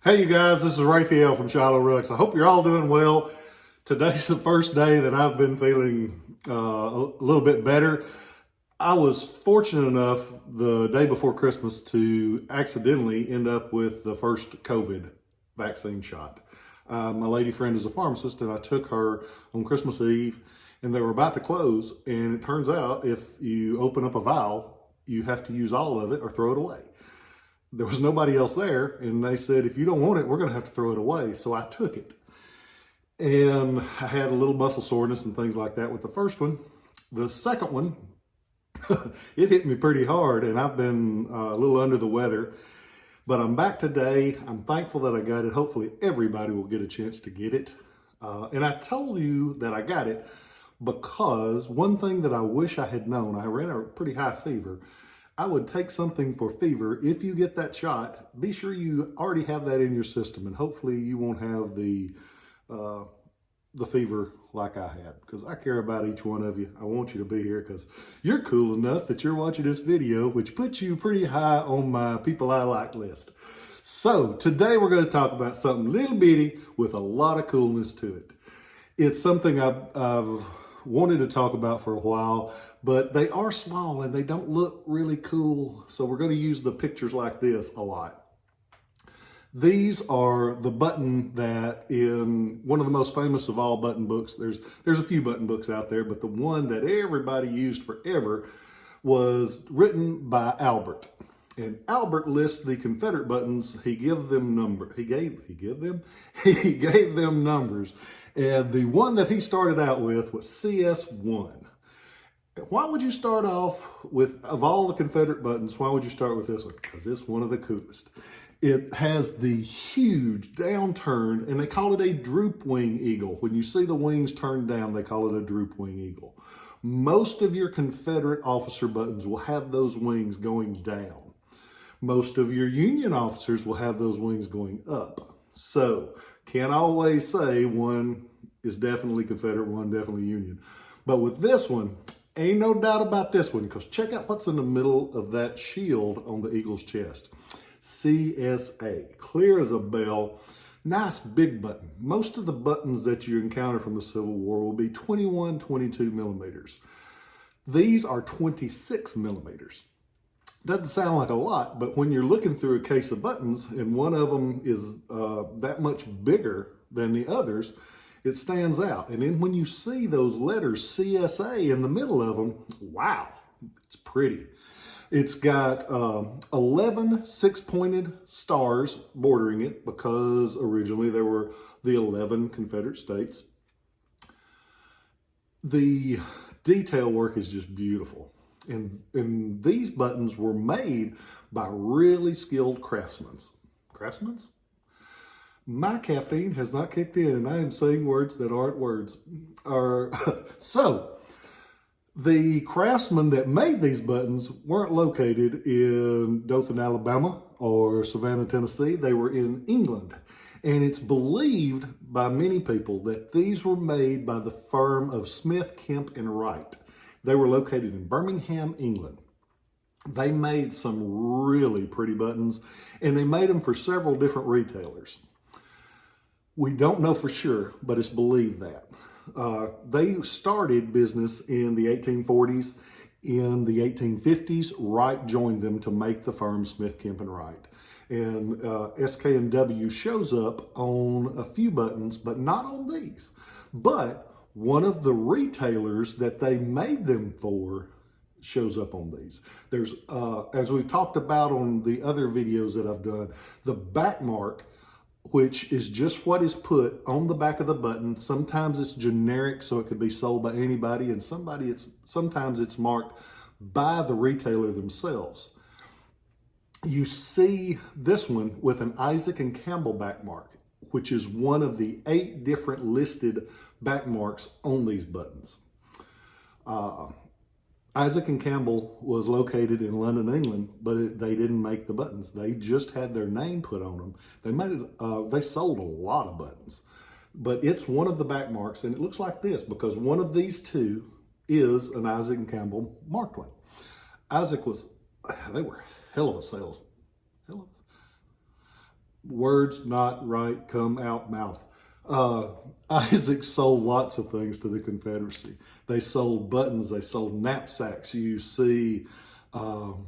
Hey you guys, this is Rafael from Shiloh Relics. I hope you're all doing well. Today's the first day that I've been feeling a little bit better. I was fortunate enough the day before Christmas to accidentally end up with the first COVID vaccine shot. My lady friend is a pharmacist and I took her on Christmas Eve and they were about to close, and it turns out if you open up a vial, you have to use all of it or throw it away. There was nobody else there, and they said, if you don't want it, we're going to have to throw it away. So I took it. And I had a little muscle soreness and things like that with the first one. The second one, it hit me pretty hard, and I've been a little under the weather. But I'm back today. I'm thankful that I got it. Hopefully everybody will get a chance to get it. And I told you that I got it because one thing that I wish I had known, I ran a pretty high fever. I would take something for fever. If you get that shot, be sure you already have that in your system, and hopefully you won't have the fever like I had, because I care about each one of you. I want you to be here because you're cool enough that you're watching this video, which puts you pretty high on my people I like list. So today we're going to talk about something little bitty with a lot of coolness to it. It's something I've wanted to talk about for a while, but they are small and they don't look really cool. So we're going to use the pictures like this a lot. These are the button that in one of the most famous of all button books, there's a few button books out there, but the one that everybody used forever was written by Albert. And Albert lists the Confederate buttons. He gave them numbers. He gave them numbers. And the one that he started out with was CS1. Why would you start off with, of all the Confederate buttons, why would you start with this one? Because it's one of the coolest. It has the huge downturn, and they call it a droop wing eagle. When you see the wings turned down, they call it a droop wing eagle. Most of your Confederate officer buttons will have those wings going down. Most of your Union officers will have those wings going up. So, can't always say one is definitely Confederate, one definitely Union. But with this one, ain't no doubt about this one, because check out what's in the middle of that shield on the eagle's chest. CSA, clear as a bell, nice big button. Most of the buttons that you encounter from the Civil War will be 21, 22 millimeters. These are 26 millimeters. Doesn't sound like a lot, but when you're looking through a case of buttons and one of them is that much bigger than the others, it stands out. And then when you see those letters CSA in the middle of them, wow, it's pretty. It's got 11 six-pointed stars bordering it, because originally there were the 11 Confederate states. The detail work is just beautiful. And these buttons were made by really skilled craftsmen. Craftsmen? My caffeine has not kicked in, and I am saying words that aren't words. So, the craftsmen that made these buttons weren't located in Dothan, Alabama or Savannah, Tennessee. They were in England. And it's believed by many people that these were made by the firm of Smith, Kemp, and Wright. They were located in Birmingham, England. They made some really pretty buttons, and they made them for several different retailers. We don't know for sure, but it's believed that. They started business in the 1840s. In the 1850s, Wright joined them to make the firm Smith, Kemp, and Wright. And SK&W shows up on a few buttons, but not on these. But one of the retailers that they made them for shows up on these. There's, as we've talked about on the other videos that I've done, the back mark, which is just what is put on the back of the button. Sometimes it's generic, so it could be sold by anybody, and sometimes it's marked by the retailer themselves. You see this one with an Isaac and Campbell back mark, which is one of the 8 different listed back marks on these buttons. Isaac and Campbell was located in London, England, but they didn't make the buttons. They just had their name put on them. They sold a lot of buttons, but it's one of the back marks, and it looks like this because one of these two is an Isaac and Campbell marked one. Isaac they were hell of a salesman. Words not right come out mouth. Isaac sold lots of things to the Confederacy. They sold buttons, they sold knapsacks. You see an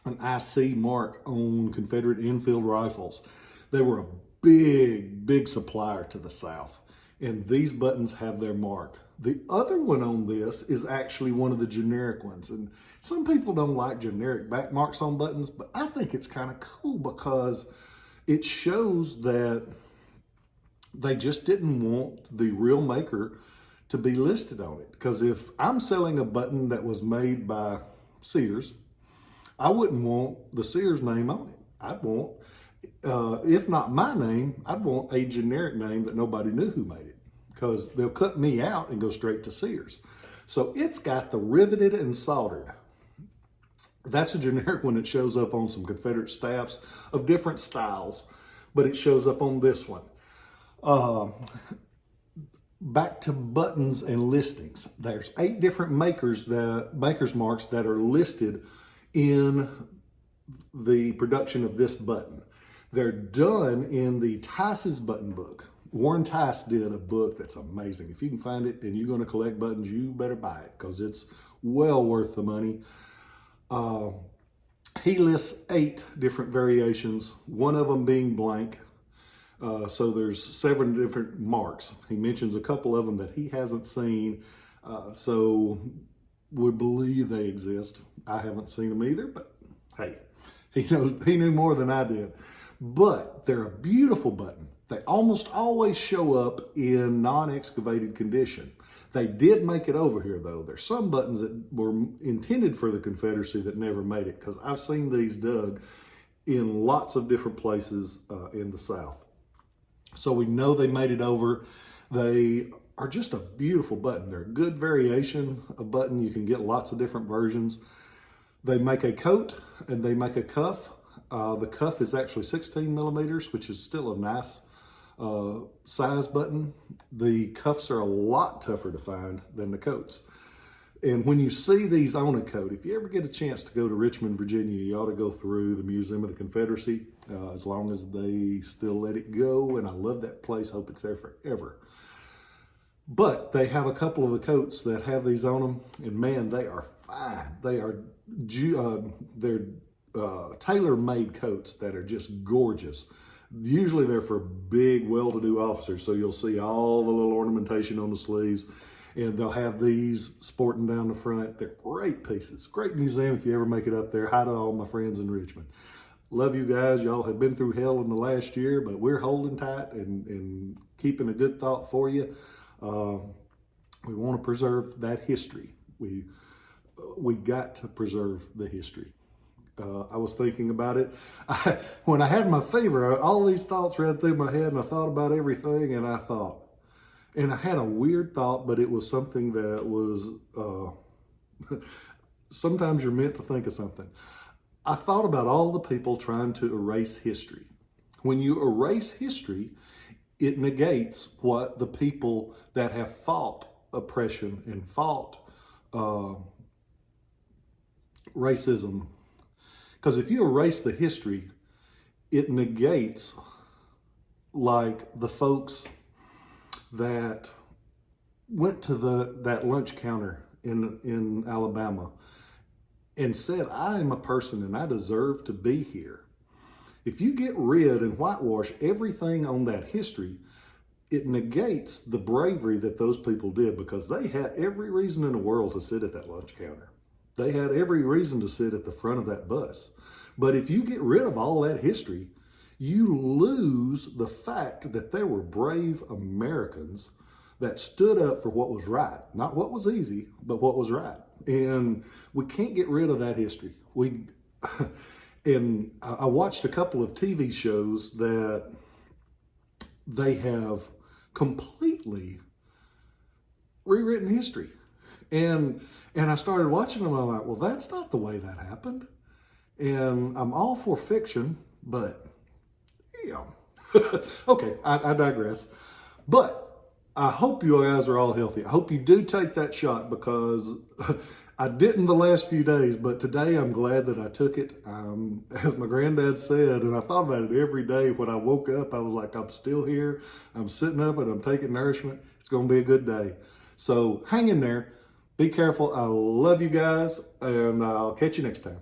IC mark on Confederate Enfield rifles. They were a big supplier to the South. And these buttons have their mark. The other one on this is actually one of the generic ones. And some people don't like generic back marks on buttons, but I think it's kind of cool because it shows that they just didn't want the real maker to be listed on it. Because if I'm selling a button that was made by Sears, I wouldn't want the Sears name on it. I'd want, if not my name, I'd want a generic name that nobody knew who made it, because they'll cut me out and go straight to Sears. So it's got the riveted and soldered. That's a generic one that shows up on some Confederate staffs of different styles, but it shows up on this one. Back to buttons and listings. There's 8 different makers marks that are listed in the production of this button. They're done in the Tice's button book. Warren Tice did a book that's amazing. If you can find it and you're going to collect buttons, you better buy it because it's well worth the money. He lists 8 different variations, one of them being blank. So there's 7 different marks. He mentions a couple of them that he hasn't seen. So we believe they exist. I haven't seen them either, but hey, he knew more than I did. But they're a beautiful button. They almost always show up in non-excavated condition. They did make it over here though. There's some buttons that were intended for the Confederacy that never made it, because I've seen these dug in lots of different places in the South. So we know they made it over. They are just a beautiful button. They're a good variation of button. You can get lots of different versions. They make a coat and they make a cuff. The cuff is actually 16 millimeters, which is still a nice size button. The cuffs are a lot tougher to find than the coats. And when you see these on a coat, if you ever get a chance to go to Richmond, Virginia, you ought to go through the Museum of the Confederacy, as long as they still let it go. And I love that place. Hope it's there forever. But they have a couple of the coats that have these on them, and man, they are fine. They are they're tailor-made coats that are just gorgeous. Usually they're for big, well-to-do officers, so you'll see all the little ornamentation on the sleeves, and they'll have these sporting down the front. They're great pieces. Great museum if you ever make it up there. Hi to all my friends in Richmond. Love you guys. Y'all have been through hell in the last year, but we're holding tight and keeping a good thought for you. We want to preserve that history. We got to preserve the history. I was thinking about it. When I had my fever, all these thoughts ran through my head, and I thought about everything, and I had a weird thought, but it was something that was, sometimes you're meant to think of something. I thought about all the people trying to erase history. When you erase history, it negates what the people that have fought oppression and fought racism. Because if you erase the history, it negates like the folks that went to that lunch counter in Alabama and said, I am a person and I deserve to be here. If you get rid and whitewash everything on that history, it negates the bravery that those people did, because they had every reason in the world to sit at that lunch counter. They had every reason to sit at the front of that bus. But if you get rid of all that history, you lose the fact that there were brave Americans that stood up for what was right. Not what was easy, but what was right. And we can't get rid of that history. And I watched a couple of TV shows that they have completely rewritten history. And I started watching them, and I'm like, well, that's not the way that happened. And I'm all for fiction, but, yeah. Okay, I digress. But I hope you guys are all healthy. I hope you do take that shot, because I didn't the last few days, but today I'm glad that I took it. As my granddad said, and I thought about it every day when I woke up, I was like, I'm still here. I'm sitting up and I'm taking nourishment. It's going to be a good day. So hang in there. Be careful. I love you guys, and I'll catch you next time.